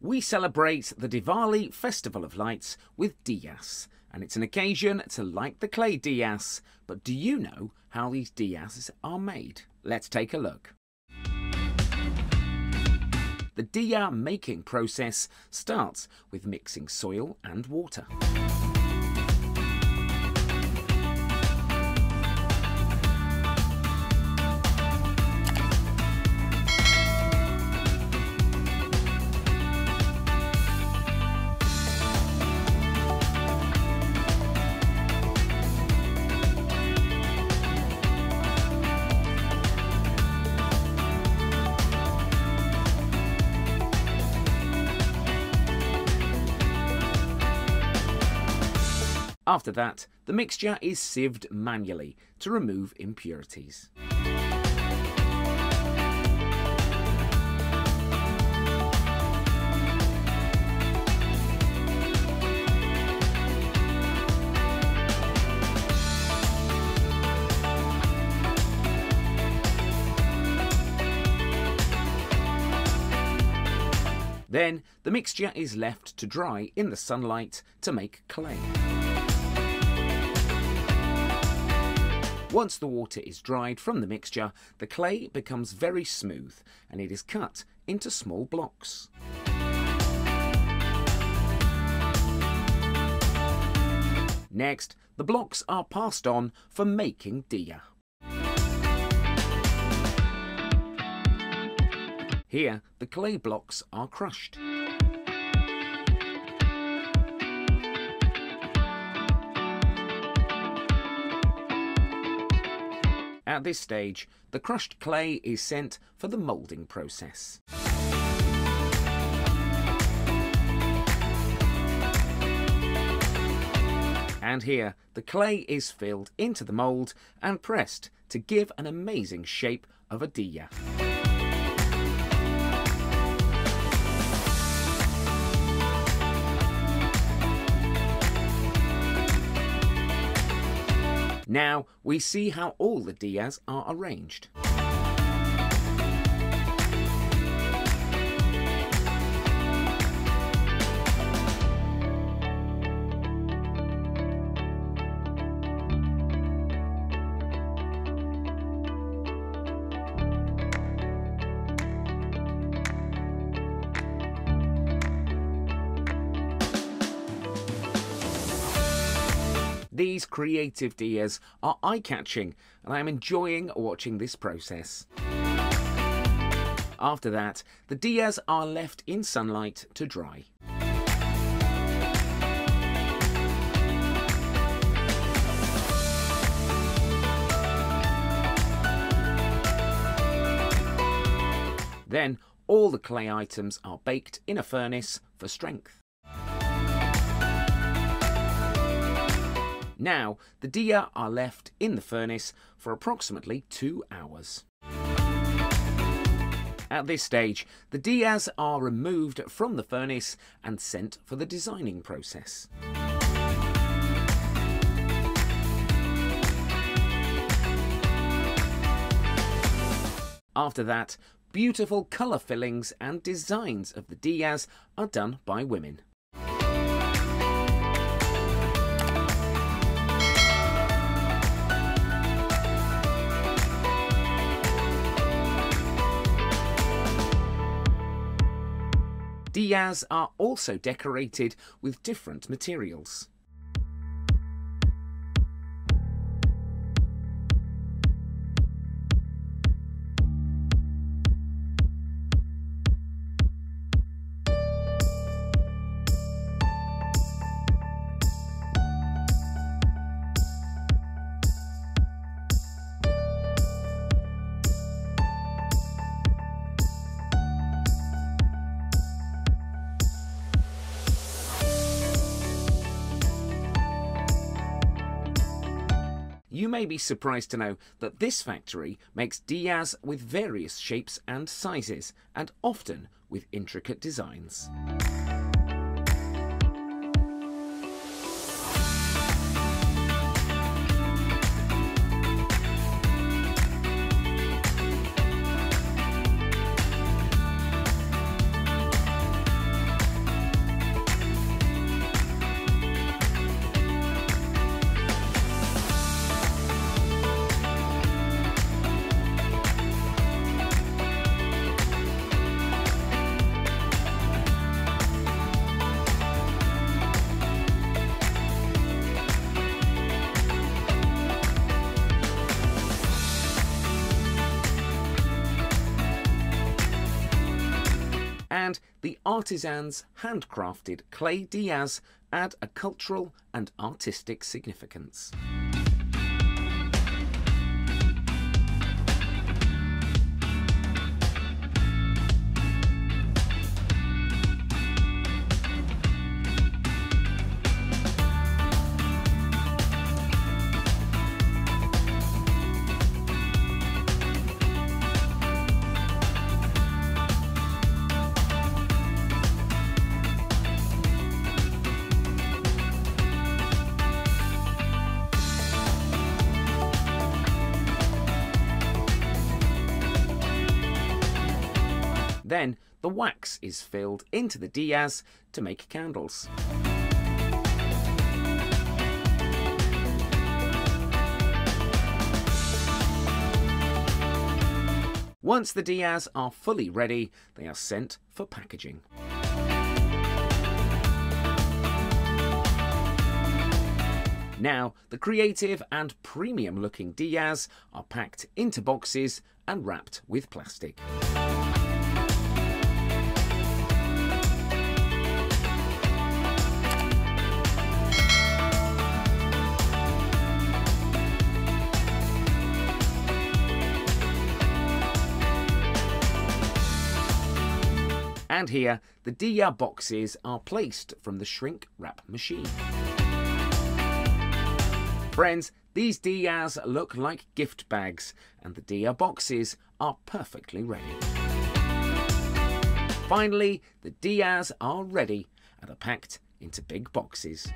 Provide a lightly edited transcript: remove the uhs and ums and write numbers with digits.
We celebrate the Diwali Festival of Lights with diyas, and it's an occasion to light the clay diyas. But do you know how these diyas are made? Let's take a look. The diya-making process starts with mixing soil and water. After that, the mixture is sieved manually to remove impurities. Then, the mixture is left to dry in the sunlight to make clay. Once the water is dried from the mixture, the clay becomes very smooth and it is cut into small blocks. Next, the blocks are passed on for making diya. Here, the clay blocks are crushed. At this stage, the crushed clay is sent for the moulding process. And here, the clay is filled into the mould and pressed to give an amazing shape of a diya. Now we see how all the diyas are arranged. These creative diyas are eye-catching and I am enjoying watching this process. After that, the diyas are left in sunlight to dry. Then all the clay items are baked in a furnace for strength. Now, the diya are left in the furnace for approximately 2 hours. At this stage, the diyas are removed from the furnace and sent for the designing process. After that, beautiful colour fillings and designs of the diyas are done by women. Diyas are also decorated with different materials. You may be surprised to know that this factory makes diyas with various shapes and sizes, and often with intricate designs. And the artisans' handcrafted clay diyas add a cultural and artistic significance. Then the wax is filled into the diyas to make candles. Once the diyas are fully ready, they are sent for packaging. Now, the creative and premium looking diyas are packed into boxes and wrapped with plastic. And here, the diya boxes are placed from the shrink wrap machine. Friends, these diyas look like gift bags, and the diya boxes are perfectly ready. Finally, the diyas are ready and are packed into big boxes.